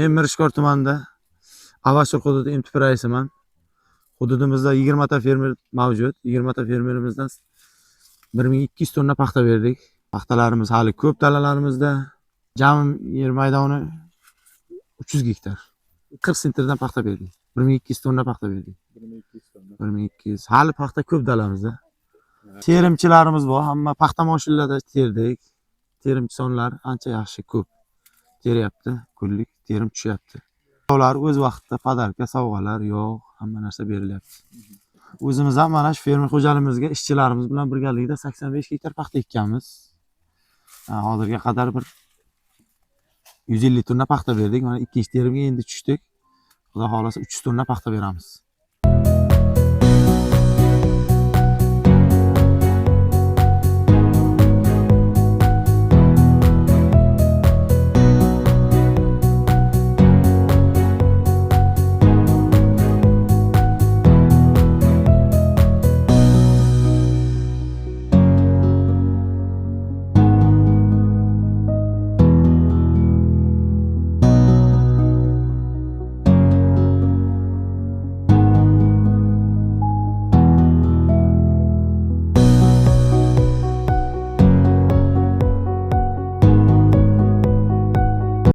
Men Mirishkor tumanida Avashur hududi MTP raisiman. Hududimizda 20 ta fermer mavjud. 20 ta fermerimizdan 1200 tonna paxta berdik. Paxtalarimiz hali ko'p dalalarimizda. Jami yer maydoni 300 gektar. 40 sentrdan paxta berdik. 1200 tonna paxta berdik. 1200 tonna. 1200. Hali paxta ko'p dalamizda. Terimchilarimiz bor, hamma paxta mashinlarida terdik. Terimchi sonlar ancha yaxshi ko'p. Teryapti, kunlik terim tushyapti. Ular o'z vaqtida podarka, sovg'alar, yog', hamma narsa berilyapti. O'zimiz ham mana shu fermer xo'jaligimizga ishchilarimiz bilan birgalikda 85 gektar paxta ekkanmiz. Hozirga qadar bir 150 tonna paxta berdik. Mana ikkinchi terimga endi tushdik. Xudo xolasa 300 tonna paxta beramiz.